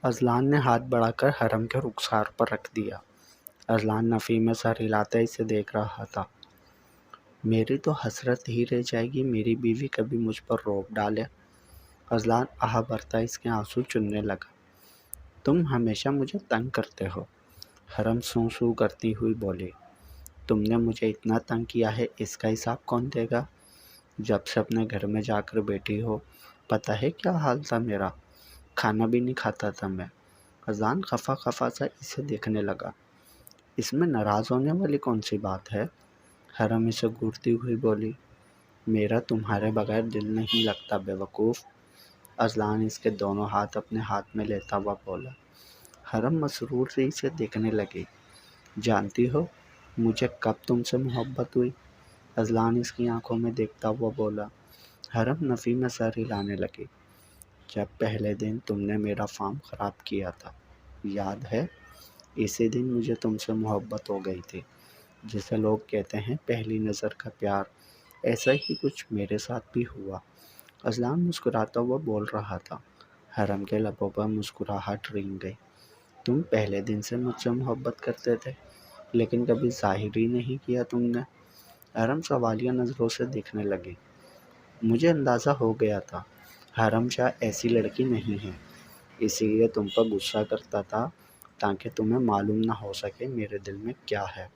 Azlan نے ہاتھ بڑھا کر حرم کے رخسار پر رکھ دیا۔ اذلان نفی میں سر ہلاتے اسے دیکھ رہا تھا۔ میری تو حسرت ہی رہ جائے گی میری بیوی کبھی مجھ پر روب ڈالے۔ اذلان آہ بھرتا اس کے آنسو چننے لگا۔ تم ہمیشہ مجھے تنگ کرتے ہو، حرم سوں سوں کرتی ہوئی بولی۔ تم نے مجھے اتنا تنگ کیا ہے، اس کا حساب کون دے گا؟ جب سے اپنے گھر میں جا کر بیٹھی ہو، پتہ ہے کیا حال تھا میرا؟ کھانا بھی نہیں کھاتا تھا میں۔ اذلان خفا خفا سا اسے دیکھنے لگا۔ اس میں ناراض ہونے والی کون سی بات ہے؟ حرم اسے گھورتی ہوئی بولی۔ میرا تمہارے بغیر دل نہیں لگتا بے وقوف۔ اذلان اس کے دونوں ہاتھ اپنے ہاتھ میں لیتا ہوا بولا۔ حرم مسرور سے اسے دیکھنے لگی۔ جانتی ہو مجھے کب تم سے محبت ہوئی؟ اذلان اس کی آنکھوں میں دیکھتا ہوا بولا۔ حرم نفی میں سر ہلانے لگی۔ جب پہلے دن تم نے میرا فارم خراب کیا تھا، یاد ہے؟ اسی دن مجھے تم سے محبت ہو گئی تھی، جسے لوگ کہتے ہیں پہلی نظر کا پیار۔ ایسا ہی کچھ میرے ساتھ بھی ہوا۔ اذلان مسکراتا ہوا بول رہا تھا۔ حرم کے لبوں پر مسکراہٹ رنگ گئی۔ تم پہلے دن سے مجھ سے محبت کرتے تھے، لیکن کبھی ظاہر ہی نہیں کیا تم نے۔ حرم سوالیہ نظروں سے دیکھنے لگی۔ مجھے اندازہ ہو گیا تھا حرم شاہ ایسی لڑکی نہیں ہے، اسی لیے تم پر غصہ کرتا تھا تاکہ تمہیں معلوم نہ ہو سکے میرے دل میں کیا ہے۔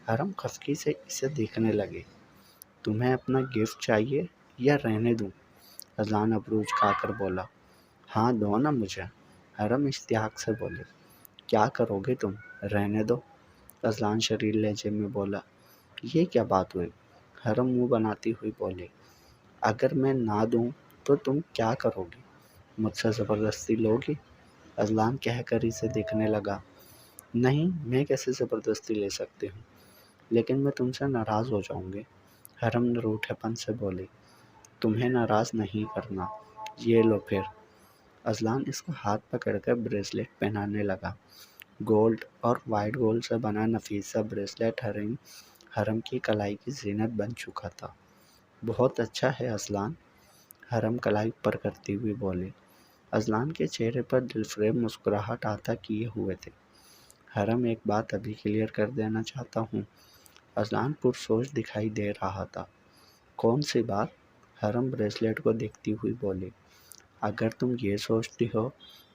حرم خفگی سے اسے دیکھنے لگی۔ تمہیں اپنا گفٹ چاہیے یا رہنے دوں؟ اذلان ابرو اچکا کر بولا۔ ہاں دو نا مجھے۔ حرم اشتیاق سے بولے۔ کیا کرو گے تم؟ رہنے دو۔ اذلان شریر لہجے میں بولا۔ یہ کیا بات ہوئی؟ حرم منہ بناتی ہوئی بولی۔ اگر میں نہ دوں تو تم کیا کرو گی؟ مجھ سے زبردستی لوگی؟ اذلان کہہ کر اسے دیکھنے لگا۔ نہیں، میں کیسے زبردستی لے سکتی ہوں؟ لیکن میں تم سے ناراض ہو جاؤں گی۔ حرم نے روٹھے پن سے بولی۔ تمہیں ناراض نہیں کرنا، یہ لو پھر۔ اذلان اس کا ہاتھ پکڑ کر بریسلیٹ پہنانے لگا۔ گولڈ اور وائٹ گولڈ سے بنا نفیس سا بریسلیٹ حرم کی کلائی کی زینت بن چکا تھا۔ بہت اچھا ہے اذلان، حرم کلائی اوپر کرتی ہوئی بولی۔ اذلان کے چہرے پر دلفریب مسکراہٹ عطا کیے ہوئے تھے۔ حرم ایک بات ابھی کلیئر کر دینا چاہتا ہوں۔ اذلان پرسوچ دکھائی دے رہا تھا۔ کون سی بات؟ حرم بریسلیٹ کو دیکھتی ہوئی بولی۔ اگر تم یہ سوچتی ہو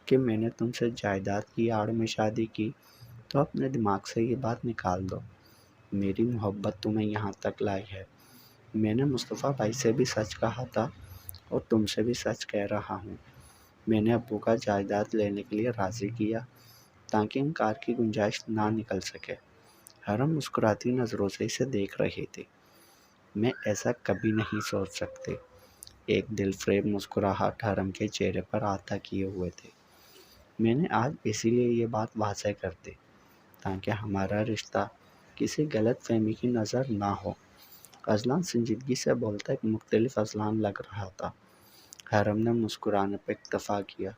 کہ میں نے تم سے جائیداد کی آڑ میں شادی کی تو اپنے دماغ سے یہ بات نکال دو۔ میری محبت تمہیں یہاں تک لائی ہے۔ میں نے مصطفیٰ بھائی سے بھی سچ کہا تھا اور تم سے بھی سچ کہہ رہا ہوں۔ میں نے ابو کا جائیداد لینے کے لیے راضی کیا تاکہ انکار کی گنجائش نہ نکل سکے۔ حرم مسکراتی نظروں سے اسے دیکھ رہی تھی۔ میں ایسا کبھی نہیں سوچ سکتی۔ ایک دل فریب مسکراہٹ حرم کے چہرے پر عطا کیے ہوئے تھے۔ میں نے آج اسی لیے یہ بات واضح کر دی تاکہ ہمارا رشتہ کسی غلط فہمی کی نظر نہ ہو۔ اذلان سنجیدگی سے بولتا ایک مختلف اذلان لگ رہا تھا۔ حرم نے مسکرانے پر اکتفا کیا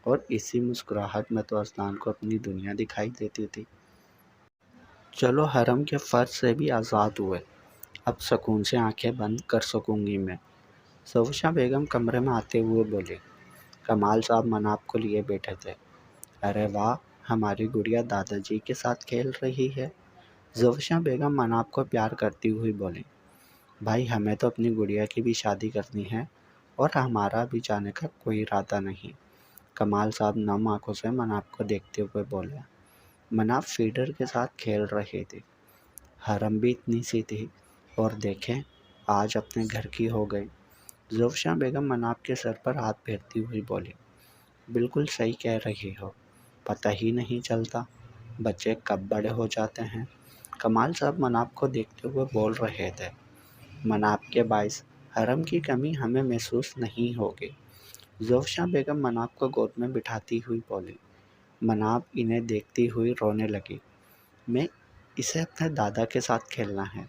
اور اسی مسکراہٹ میں تو اذلان کو اپنی دنیا دکھائی دیتی تھی۔ چلو حرم کے فرض سے بھی آزاد ہوئے، اب سکون سے آنکھیں بند کر سکوں گی میں۔ ظفر بیگم کمرے میں آتے ہوئے بولی۔ کمال صاحب مناب کو لیے بیٹھے تھے۔ ارے واہ، ہماری گڑیا دادا جی کے ساتھ کھیل رہی ہے۔ ظفر بیگم مناب کو پیار کرتی ہوئی بولی۔ بھائی ہمیں تو اپنی گڑیا کی بھی شادی کرنی ہے اور ہمارا بھی جانے کا کوئی ارادہ نہیں۔ کمال صاحب نم آنکھوں سے مناب کو دیکھتے ہوئے بولے۔ مناب فیڈر کے ساتھ کھیل رہی تھی۔ حرم بھی اتنی سی تھی اور دیکھیں آج اپنے گھر کی ہو گئی۔ ظفر بیگم مناب کے سر پر ہاتھ پھیرتی ہوئی بولی۔ بالکل صحیح کہہ رہی ہو، پتہ ہی نہیں چلتا بچے کب بڑے ہو جاتے ہیں۔ کمال صاحب مناب کو دیکھتے ہوئے بول رہے تھے۔ مناب کے باعث حرم کی کمی ہمیں محسوس نہیں ہوگی۔ ظفر بیگم مناب کو گود میں بٹھاتی ہوئی بولی۔ مناب انہیں دیکھتی ہوئی رونے لگی۔ میں اسے اپنے دادا کے ساتھ کھیلنا ہے۔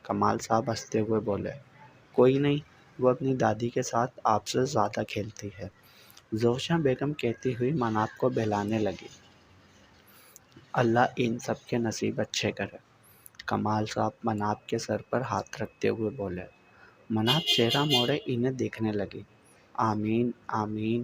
کمال صاحب ہنستے ہوئے بولے۔ کوئی نہیں، وہ اپنی دادی کے ساتھ آپ سے زیادہ کھیلتی ہے، ظفر بیگم کہتی ہوئی مناب کو بہلانے لگی۔ اللہ ان سب کے نصیب اچھے کرے۔ کمال صاحب مناب کے سر پر ہاتھ رکھتے ہوئے بولے۔ مناب چہرہ موڑے انہیں دیکھنے لگی۔ آمین آمین۔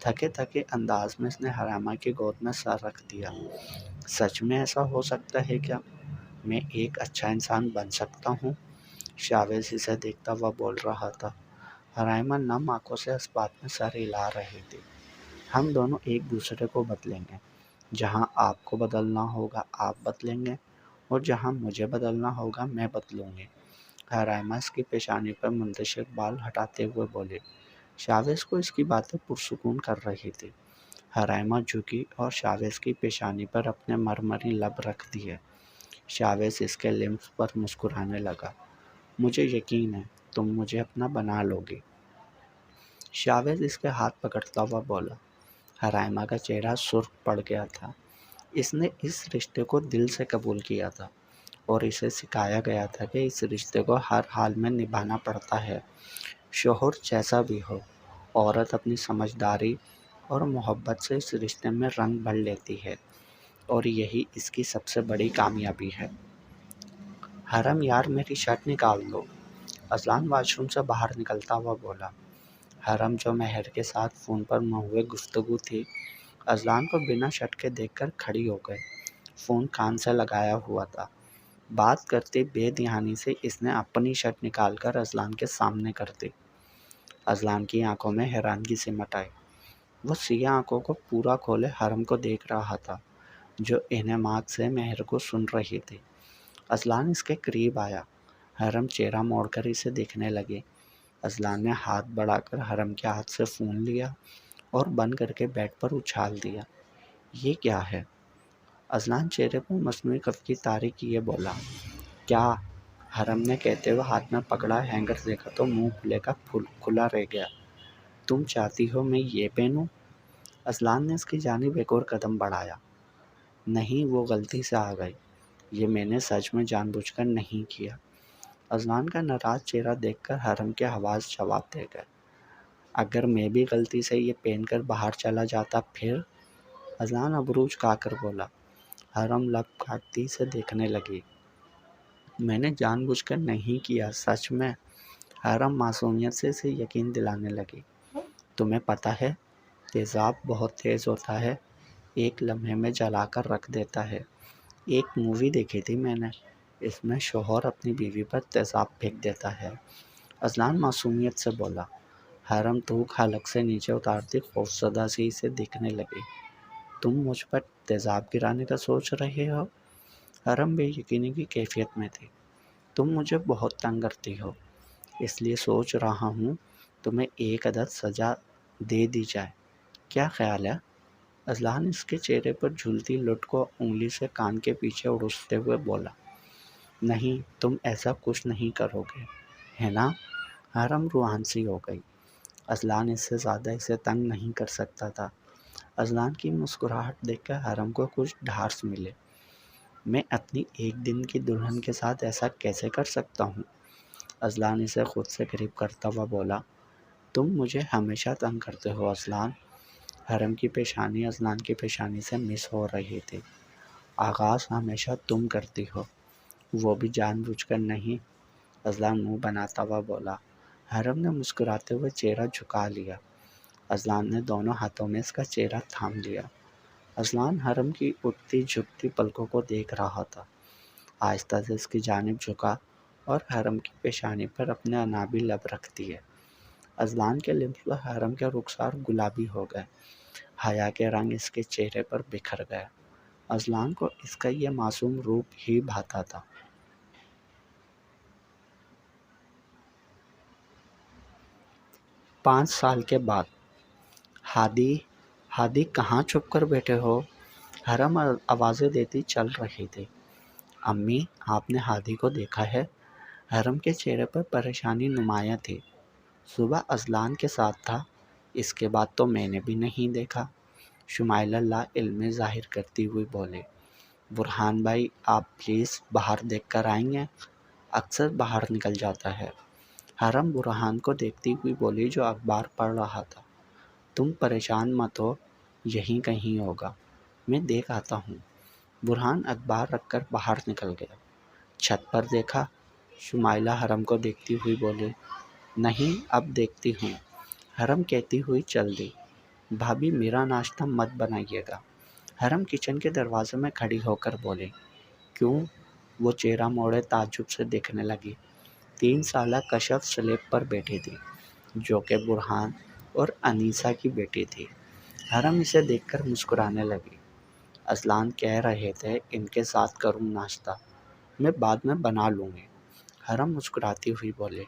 تھکے تھکے انداز میں اس نے حرائمہ کی گود میں سر رکھ دیا۔ سچ میں ایسا ہو سکتا ہے کیا؟ میں ایک اچھا انسان بن سکتا ہوں؟ شاویز اسے دیکھتا ہوا بول رہا تھا۔ حرائمہ نم آنکھوں سے اس بات میں سر ہلا رہی تھی۔ ہم دونوں ایک دوسرے کو بدلیں گے۔ جہاں آپ کو بدلنا ہوگا آپ بدلیں گے، اور جہاں مجھے بدلنا ہوگا میں بدلوں گی۔ حرائمہ اس کی پیشانی پر منتشر بال ہٹاتے ہوئے بولے۔ شاویز کو اس کی باتیں پرسکون کر رہی تھی۔ حرائمہ جھکی اور شاویز کی پیشانی پر اپنے مرمری لب رکھ دیے۔ شاویز اس کے لمس پر مسکرانے لگا۔ مجھے یقین ہے تم مجھے اپنا بنا لو گی۔ شاویز اس کے ہاتھ پکڑتا ہوا بولا۔ حرائمہ کا چہرہ سرخ پڑ گیا تھا۔ اس نے اس رشتے کو دل سے قبول کیا تھا، اور اسے سکھایا گیا تھا کہ اس رشتے کو ہر حال میں نبھانا پڑتا ہے، شوہر جیسا بھی ہو۔ عورت اپنی سمجھداری اور محبت سے اس رشتے میں رنگ بھر لیتی ہے، اور یہی اس کی سب سے بڑی کامیابی ہے۔ حرم یار میری شرٹ نکال دو، اذلان واش روم سے باہر نکلتا ہوا بولا۔ حرم جو مہر کے ساتھ فون پر مہوے گفتگو تھی، اذلان کو بنا شرٹ کے دیکھ کر کھڑی ہو گئی۔ فون کان سے لگایا ہوا تھا۔ بات کرتے بے دھیانی سے اس نے اپنی شرٹ نکال کر اذلان کے سامنے کر دی۔ اذلان کی آنکھوں میں حیرانگی سمٹ آئی۔ وہ سیاہ آنکھوں کو پورا کھولے حرم کو دیکھ رہا تھا، جو انہماک سے مہر کو سن رہی تھی۔ اذلان اس کے قریب آیا۔ حرم چہرہ موڑ کر اسے دیکھنے لگی۔ اذلان نے ہاتھ بڑھا کر حرم کے ہاتھ سے فون لیا اور بند کر کے بیڈ پر اچھال دیا۔ یہ کیا ہے؟ اذلان چہرے پر مصنوعی خفگی طاری کیے بولا۔ کیا؟ حرم نے کہتے ہوئے ہاتھ میں پکڑا ہینگر دیکھا تو منہ کھلے کا کھلا رہ گیا۔ تم چاہتی ہو میں یہ پہنوں؟ اذلان نے اس کی جانب ایک اور قدم بڑھایا۔ نہیں، وہ غلطی سے آ گئی، یہ میں نے سچ میں جان بوجھ کر نہیں کیا۔ اذلان کا ناراض چہرہ دیکھ کر حرم کے حواس جواب دے گئے۔ اگر میں بھی غلطی سے یہ پہن کر باہر چلا جاتا پھر؟ اذلان ابرو جھکا کر بولا۔ حرم لب کاٹتی سے دیکھنے لگی۔ میں نے جان بوجھ کر نہیں کیا، سچ میں۔ حرم معصومیت سے اسے یقین دلانے لگی۔ تمہیں پتہ ہے تیزاب بہت تیز ہوتا ہے، ایک لمحے میں جلا کر رکھ دیتا ہے۔ ایک مووی دیکھی تھی میں نے، اس میں شوہر اپنی بیوی پر تیزاب پھینک دیتا ہے۔ اذلان معصومیت سے بولا۔ حرم تھوک حلق سے نیچے اتارتی خوفزدہ سی اسے دیکھنے لگی۔ تم مجھ پر تیزاب گرانے کا سوچ رہے ہو؟ حرم بے یقینی کی کیفیت میں تھی۔ تم مجھے بہت تنگ کرتی ہو، اس لیے سوچ رہا ہوں تمہیں ایک عدد سزا دے دی جائے، کیا خیال ہے؟ اذلان اس کے چہرے پر جھولتی لٹ کو انگلی سے کان کے پیچھے اڑستے ہوئے بولا۔ نہیں، تم ایسا کچھ نہیں کرو گے، ہے نا؟ حرم روحان سی ہو گئی۔ اذلان اس سے زیادہ اسے تنگ نہیں کر سکتا تھا۔ اذلان کی مسکراہٹ دیکھ کر حرم کو کچھ ڈھارس ملے۔ میں اپنی ایک دن کی دلہن کے ساتھ ایسا کیسے کر سکتا ہوں؟ اذلان اسے خود سے قریب کرتا ہوا بولا۔ تم مجھے ہمیشہ تنگ کرتے ہو اذلان۔ حرم کی پیشانی اذلان کی پیشانی سے مس ہو رہی تھی۔ آغاز ہمیشہ تم کرتی ہو، وہ بھی جان بوجھ کر نہیں، اذلان منہ بناتا ہوا بولا۔ حرم نے مسکراتے ہوئے چہرہ جھکا لیا۔ اذلان نے دونوں ہاتھوں میں اس کا چہرہ تھام لیا۔ اذلان حرم کی اٹھتی جھکتی پلکوں کو دیکھ رہا تھا۔ آہستہ سے اس کی جانب جھکا اور حرم کی پیشانی پر اپنے انابی لب رکھ دیے۔ اذلان کے لبس پر حرم کے رخسار گلابی ہو گئے۔ حیا کے رنگ اس کے چہرے پر بکھر گئے۔ اذلان کو اس کا یہ معصوم روپ ہی بھاتا تھا۔ 5 سال کے بعد۔ ہادی کہاں چھپ کر بیٹھے ہو؟ حرم آوازیں دیتی چل رہی تھی۔ امی، آپ نے ہادی کو دیکھا ہے؟ حرم کے چہرے پر پریشانی نمایاں تھی۔ صبح اذلان کے ساتھ تھا، اس کے بعد تو میں نے بھی نہیں دیکھا، شمائلہ لا علمی ظاہر کرتی ہوئی بولے۔ برہان بھائی، آپ پلیز باہر دیکھ کر آئیں گے؟ اکثر باہر نکل جاتا ہے۔ حرم برہان کو دیکھتی ہوئی بولی جو اخبار پڑھ رہا تھا۔ تم پریشان مت ہو، یہیں کہیں ہوگا، میں دیکھ آتا ہوں۔ برہان اخبار رکھ کر باہر نکل گیا۔ چھت پر دیکھا؟ شمائلہ حرم کو دیکھتی ہوئی بولی۔ نہیں، اب دیکھتی ہوں، حرم کہتی ہوئی چل دی۔ بھابھی میرا ناشتہ مت بنائیے گا۔ حرم کچن کے دروازے میں کھڑی ہو کر بولے۔ کیوں؟ وہ چہرہ موڑے تعجب سے دیکھنے لگی۔ 3 سالہ کشف سلیب پر بیٹھی تھی جو کہ برہان اور انیسہ کی بیٹی تھی۔ حرم اسے دیکھ کر مسکرانے لگی۔ اذلان کہہ رہے تھے ان کے ساتھ کروں ناشتہ، میں بعد میں بنا لوں گی۔ حرم مسکراتی ہوئی بولے۔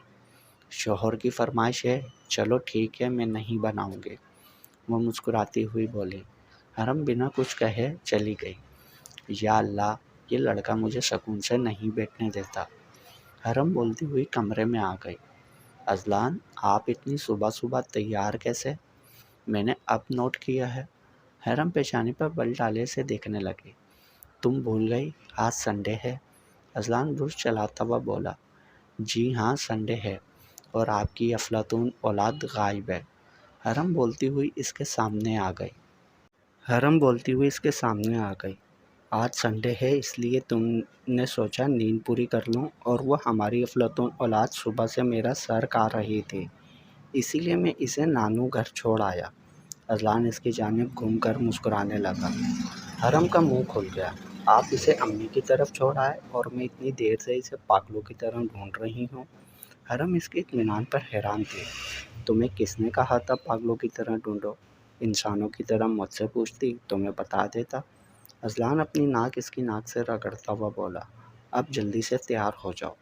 شوہر کی فرمائش ہے، چلو ٹھیک ہے میں نہیں بناؤں گی۔ وہ مسکراتی ہوئی بولی۔ حرم بنا کچھ کہے چلی گئی۔ یا اللہ، یہ لڑکا مجھے سکون سے نہیں بیٹھنے دیتا۔ حرم بولتی ہوئی کمرے میں آ گئی۔ اذلان، آپ اتنی صبح صبح تیار کیسے؟ میں نے اب نوٹ کیا ہے۔ حرم پیشانی پر بل ڈالے سے دیکھنے لگی۔ تم بھول گئی آج سنڈے ہے؟ اذلان برش چلاتا ہوا بولا۔ جی ہاں سنڈے ہے، اور آپ کی افلاطون اولاد غائب ہے۔ حرم بولتی ہوئی اس کے سامنے آ گئی۔ آج سنڈے ہے اس لیے تم نے سوچا نیند پوری کر لوں، اور وہ ہماری افلاطون اولاد صبح سے میرا سر کاٹ رہی تھی، اسی لیے میں اسے نانو گھر چھوڑ آیا۔ اذلان اس کی جانب گھوم کر مسکرانے لگا۔ حرم کا منہ کھل گیا۔ آپ اسے امی کی طرف چھوڑ آئے اور میں اتنی دیر سے اسے پاگلوں کی طرح ڈھونڈ رہی ہوں۔ حرم اس کے اطمینان پر حیران تھی۔ تمہیں کس نے کہا تھا پاگلوں کی طرح ڈھونڈو؟ انسانوں کی طرح مجھ سے پوچھتی تو میں بتا دیتا۔ اذلان اپنی ناک اس کی ناک سے رگڑتا ہوا بولا۔ اب جلدی سے تیار ہو جاؤ۔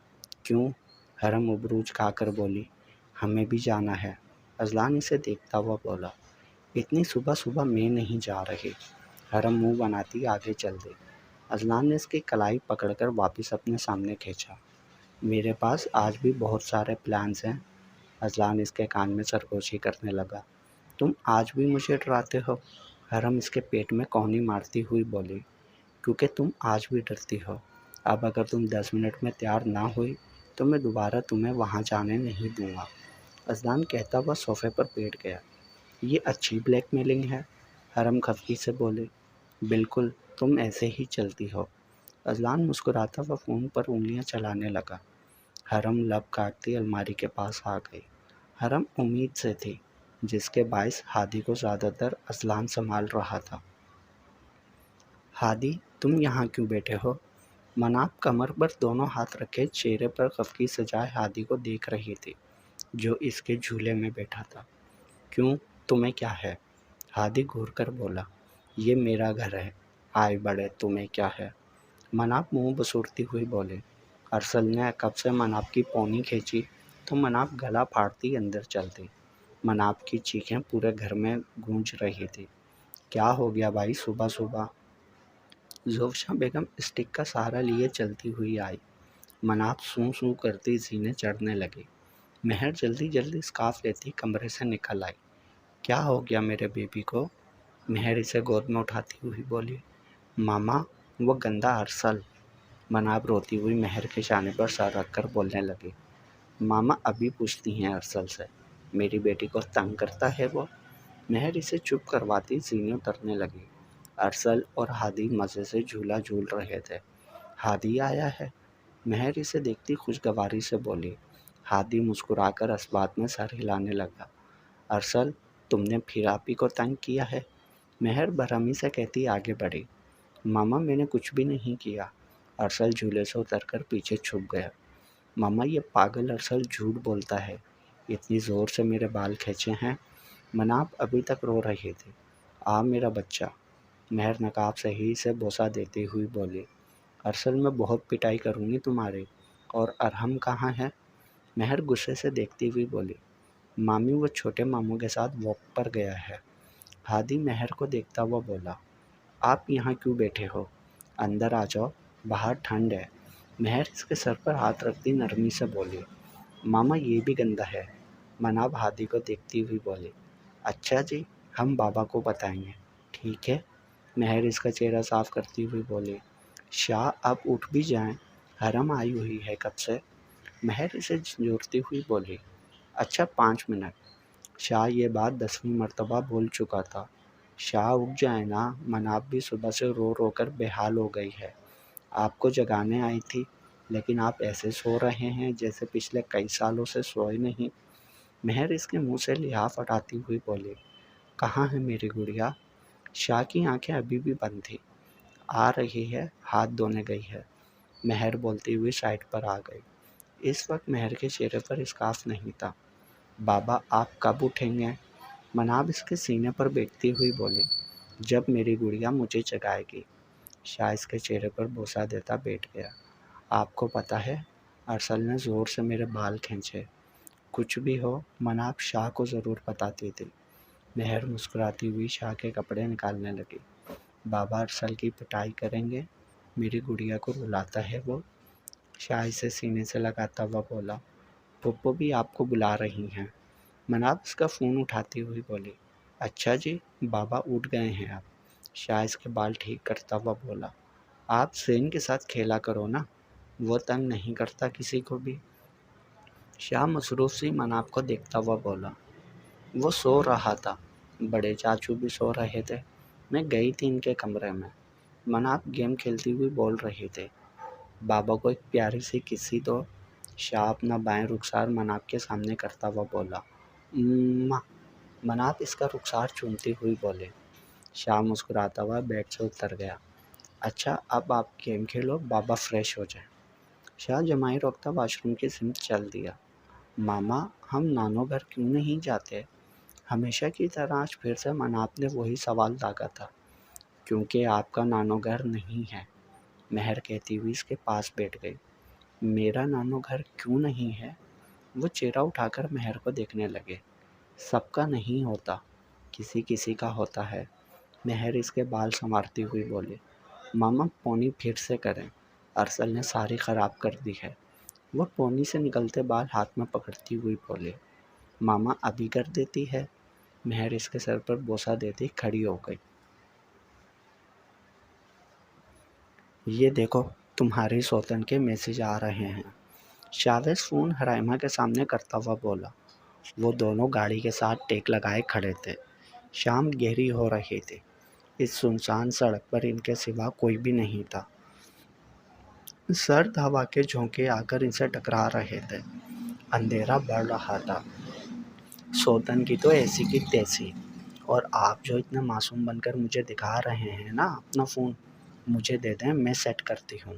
کیوں؟ حرم ابروج کھا کر بولی۔ ہمیں بھی جانا ہے۔ اذلان اسے دیکھتا ہوا بولا۔ اتنی صبح صبح میں نہیں جا رہی۔ حرم منہ بناتی آگے چل دی۔ اذلان نے اس کی کلائی پکڑ کر واپس اپنے سامنے کھینچا۔ میرے پاس آج بھی بہت سارے پلانز ہیں۔ اذلان اس کے کان میں سرگوشی کرنے لگا۔ تم آج بھی مجھے ڈراتے ہو؟ حرم اس کے پیٹ میں کونی مارتی ہوئی بولی۔ کیونکہ تم آج بھی ڈرتی ہو۔ اب اگر تم 10 منٹ میں تیار نہ ہوئی تو میں دوبارہ تمہیں وہاں جانے نہیں دوں گا۔ اذلان کہتا ہوا صوفے پر بیٹھ گیا۔ یہ اچھی بلیک میلنگ ہے، حرم خفگی سے بولے۔ بالکل، تم ایسے ہی چلتی ہو۔ اذلان مسکراتا ہوا فون پر انگلیاں چلانے لگا۔ حرم لب کاٹتی الماری کے پاس آ گئی۔ حرم امید سے تھی، جس کے باعث ہادی کو زیادہ تر اذلان سنبھال رہا تھا۔ ہادی، تم یہاں کیوں بیٹھے ہو؟ مناب کمر پر دونوں ہاتھ رکھے چہرے پر خفگی سجائے ہادی کو دیکھ رہی تھی جو اس کے جھولے میں بیٹھا تھا۔ کیوں، تمہیں کیا ہے؟ ہادی گھور کر بولا۔ یہ میرا گھر ہے، آئے بڑے تمہیں کیا ہے؟ مناب منہ بسورتی ہوئی بولے۔ ارسل نے کب سے مناب کی پونی کھینچی تو مناب گلا پھاڑتی اندر چلتی۔ مناب کی چیخیں پورے گھر میں گونج رہی تھی۔ کیا ہو گیا بھائی صبح صبح؟ زوفشاں بیگم اسٹک کا سہارا لیے چلتی ہوئی آئی۔ مناب سوں سوں کرتی زینے چڑھنے لگی۔ مہر جلدی جلدی اسکارف لیتی کمرے سے نکل آئی۔ کیا ہو گیا میرے بیبی کو؟ مہر اسے گود میں اٹھاتی ہوئی بولی۔ ماما، وہ گندا ارسل۔ مناب روتی ہوئی مہر کے شانے پر سر رکھ کر بولنے لگی۔ ماما ابھی پوچھتی ہیں ارسل سے، میری بیٹی کو تنگ کرتا ہے وہ؟ مہر اسے چپ کرواتی زینے اترنے لگی۔ ارسل اور ہادی مزے سے جھولا جھول رہے تھے۔ ہادی آیا ہے؟ مہر اسے دیکھتی خوشگواری سے بولی۔ ہادی مسکرا کر اثبات میں سر ہلانے لگا۔ ارسل، تم نے پھر آپ ہی کو تنگ کیا ہے؟ مہر برہمی سے کہتی آگے بڑھی۔ ماما میں نے کچھ بھی نہیں کیا۔ ارسل جھولے سے اتر کر پیچھے چھپ گیا۔ ماما یہ پاگل ارسل جھوٹ بولتا ہے، اتنی زور سے میرے بال کھینچے ہیں۔ مناب ابھی تک رو رہی تھی۔ آ میرا بچہ، مہر نقاب صحیح سے بوسہ دیتی ہوئی بولی۔ ارسل میں بہت پٹائی کروں گی تمہاری۔ اور ارحم کہاں ہے؟ مہر غصے سے دیکھتی ہوئی بولی۔ مامی وہ چھوٹے ماموں کے ساتھ واک پر گیا ہے۔ ہادی مہر کو دیکھتا ہوا بولا۔ آپ یہاں کیوں بیٹھے ہو؟ اندر آ جاؤ، باہر ٹھنڈ ہے۔ مہر اس کے سر پر ہاتھ رکھتی نرمی سے بولی۔ ماما یہ بھی گندا ہے۔ مناب ہادی کو دیکھتی ہوئی بولی۔ اچھا جی، ہم بابا کو بتائیں گے، ٹھیک ہے؟ مہر اس کا چہرہ صاف کرتی ہوئی بولی۔ شاہ اب اٹھ بھی جائیں، حرم آئی ہوئی ہے کب سے؟ مہر اسے جھنجھوڑتی ہوئی بولی۔ اچھا 5 منٹ۔ شاہ یہ بات 10ویں مرتبہ بول چکا تھا۔ شاہ اٹھ جائیں نا، مناب بھی صبح سے رو رو کر بے حال ہو گئی ہے۔ آپ کو جگانے آئی تھی، لیکن آپ ایسے سو رہے ہیں جیسے پچھلے کئی سالوں سے سوئے نہیں۔ مہر اس کے منہ سے لحاف ہٹاتی ہوئی بولی۔ کہاں ہے میری گڑیا؟ شاہ کی آنکھیں ابھی بھی بند تھیں۔ آ رہی ہے، ہاتھ دھونے گئی ہے، مہر بولتی ہوئی سائڈ پر آ گئی۔ اس وقت مہر کے چہرے پر اسکارف نہیں تھا۔ بابا آپ کب اٹھیں گے؟ مناب اس کے سینے پر بیٹھتی ہوئی بولی۔ جب میری گڑیا مجھے جگائے گی۔ شاہ اس کے چہرے پر بوسہ دیتا بیٹھ گیا۔ آپ کو پتہ ہے، ارسل نے زور سے میرے بال کھینچے۔ کچھ بھی ہو، مناب شاہ کو ضرور بتاتی تھی۔ مہر مسکراتی ہوئی شاہ کے کپڑے نکالنے لگی۔ بابا ارسل کی پٹائی کریں گے، میری گڑیا کو رلاتا ہے وہ۔ شاہ اسے سینے سے لگاتا ہوا بولا۔ پھپھو بھی آپ کو بلا رہی ہیں۔ مناب اس کا فون اٹھاتی ہوئی بولی۔ اچھا جی، بابا اٹھ گئے ہیں اب۔ شاہ اس کے بال ٹھیک کرتا ہوا بولا۔ آپ زین کے ساتھ کھیلا کرو نا، وہ تنگ نہیں کرتا کسی کو بھی۔ شاہ مصروف سی مناب کو دیکھتا ہوا بولا۔ وہ سو رہا تھا، بڑے چاچو بھی سو رہے تھے، میں گئی تھی ان کے کمرے میں۔ مناب گیم کھیلتی ہوئی بول رہی تھی۔ بابا کو ایک پیاری سی کسی دو۔ شاہ اپنا بائیں رخسار مناب کے سامنے کرتا ہوا بولا۔ مناب اس کا رخسار چومتی ہوئی بولے۔ شاہ مسکراتا ہوا بیڈ سے اتر گیا۔ اچھا اب آپ گیم کھیلو، بابا فریش ہو جائیں۔ شاہ جمائی روکتا واش روم کی سمت چل دیا۔ ماما ہم نانو گھر کیوں نہیں جاتے؟ ہمیشہ کی طرح آج پھر سے مناب نے وہی سوال داغا تھا۔ کیونکہ آپ کا نانو گھر نہیں ہے، مہر کہتی ہوئی اس کے پاس بیٹھ گئی۔ میرا نانو گھر کیوں نہیں ہے؟ وہ چہرہ اٹھا کر مہر کو دیکھنے لگے۔ سب کا نہیں ہوتا، کسی کسی کا ہوتا ہے۔ مہر اس کے بال سنوارتی ہوئی بولی۔ ماما پونی پھر سے کریں، ارسل نے ساری خراب کر دی ہے۔ وہ پونی سے نکلتے بال ہاتھ میں پکڑتی ہوئی بولے۔ ماما ابھی کر دیتی ہے۔ مہر اس کے سر پر بوسہ دیتی کھڑی ہو گئی۔ یہ دیکھو تمہاری سوتن کے میسج آ رہے ہیں، شاویز فون حرائمہ کے سامنے کرتا ہوا بولا۔ وہ دونوں گاڑی کے ساتھ ٹیک لگائے کھڑے تھے۔ شام گہری ہو رہی تھی۔ اس سنسان سڑک پر ان کے سوا کوئی بھی نہیں تھا۔ سرد ہوا کے جھونکے آ کر ان سے ٹکرا رہے تھے۔ اندھیرا بڑھ رہا تھا۔ سوتن کی تو ایسی کی تیسی۔ اور آپ جو اتنے معصوم بن کر مجھے دکھا رہے ہیں نا اپنا فون، مجھے دے دیں، میں سیٹ کرتی ہوں۔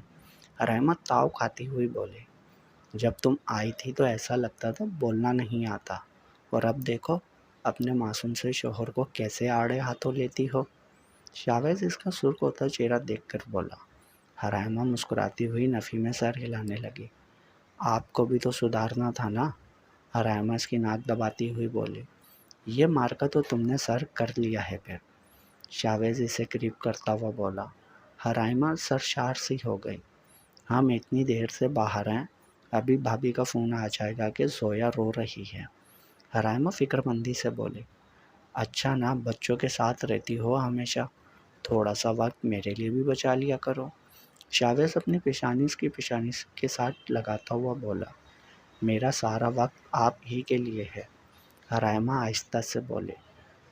حرائمہ تاؤ کھاتی ہوئی بولے۔ جب تم آئی تھی تو ایسا لگتا تھا بولنا نہیں آتا، اور اب دیکھو اپنے معصوم سے شوہر کو کیسے آڑے ہاتھوں لیتی ہو۔ شاویز اس کا سرخ ہوتا چہرہ دیکھ کر بولا۔ حرائمہ مسکراتی ہوئی نفی میں سر ہلانے لگی۔ آپ کو بھی تو سدھارنا تھا نا؟ حرائمہ اس کی ناک دباتی ہوئی بولی۔ یہ مارکا تو تم نے سر کر لیا ہے پھر۔ شاویز اسے قریب کرتا ہوا بولا۔ حرائمہ سرشار سی ہو گئی۔ ہم اتنی دیر سے باہر ہیں، ابھی بھابھی کا فون آ جائے گا کہ زویا رو رہی ہے۔ حرائمہ فکر مندی سے بولے۔ اچھا نا، بچوں کے ساتھ رہتی ہو ہمیشہ، تھوڑا سا وقت میرے لیے بھی بچا لیا کرو۔ شاویز اپنی پیشانی اس کی پیشانی کے ساتھ لگاتا ہوا بولا۔ میرا سارا وقت آپ ہی کے لیے ہے۔ حرائمہ آہستہ سے بولے۔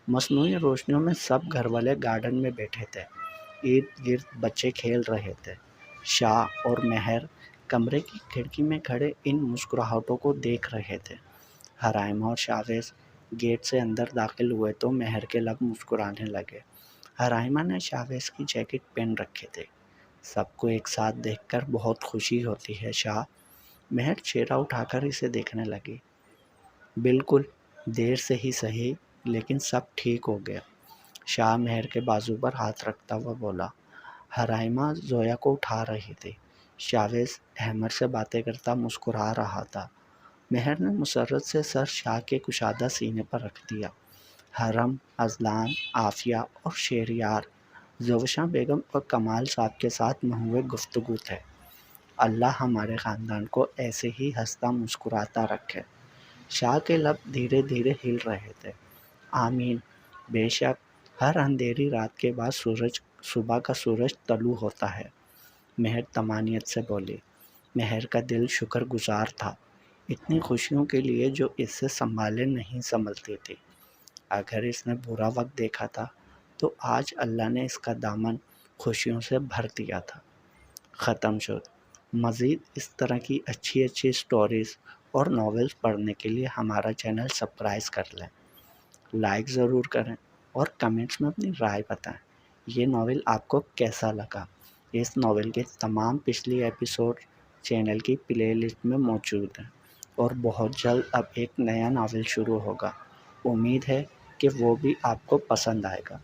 مصنوعی روشنیوں میں سب گھر والے گارڈن میں بیٹھے تھے، ارد گرد بچے کھیل رہے تھے۔ شاہ اور مہر کمرے کی کھڑکی میں کھڑے ان مسکراہٹوں کو دیکھ رہے تھے۔ حرائمہ اور شاویز گیٹ سے اندر داخل ہوئے تو مہر کے لب مسکرانے لگے۔ حرائمہ نے شاویز کی جیکٹ پہن رکھے تھے۔ سب کو ایک ساتھ دیکھ کر بہت خوشی ہوتی ہے شاہ۔ مہر چہرہ اٹھا کر اسے دیکھنے لگی۔ بالکل، دیر سے ہی صحیح، لیکن سب ٹھیک ہو گیا۔ شاہ مہر کے بازو پر ہاتھ رکھتا ہوا بولا۔ حرائمہ زویا کو اٹھا رہی تھی۔ شاویز احمد سے باتیں کرتا مسکرا رہا تھا۔ مہر نے مسرت سے سر شاہ کے کشادہ سینے پر رکھ دیا۔ حرم، ازلان، عافیہ اور شہریار زوشاں بیگم اور کمال صاحب کے ساتھ محو گفتگو تھے۔ اللہ ہمارے خاندان کو ایسے ہی ہنستا مسکراتا رکھے۔ شاہ کے لب دھیرے دھیرے ہل رہے تھے۔ آمین۔ بے شک ہر اندھیری رات کے بعد صبح کا سورج طلوع ہوتا ہے، مہر طمانینت سے بولی۔ مہر کا دل شکر گزار تھا اتنی خوشیوں کے لیے جو اس سے سنبھالے نہیں سنبھلتی تھی۔ اگر اس نے برا وقت دیکھا تھا تو آج اللہ نے اس کا دامن خوشیوں سے بھر دیا تھا۔ ختم شد۔ مزید اس طرح کی اچھی سٹوریز اور ناولز پڑھنے کے لیے ہمارا چینل سبسکرائب کر لیں، لائک ضرور کریں۔ اور کمنٹس میں اپنی رائے بتائیں یہ ناول آپ کو کیسا لگا۔ اس ناول کے تمام پچھلی ایپیسوڈ چینل کی پلے لسٹ میں موجود ہیں اور بہت جلد اب ایک نیا ناول شروع ہوگا، امید ہے کہ وہ بھی آپ کو پسند آئے گا۔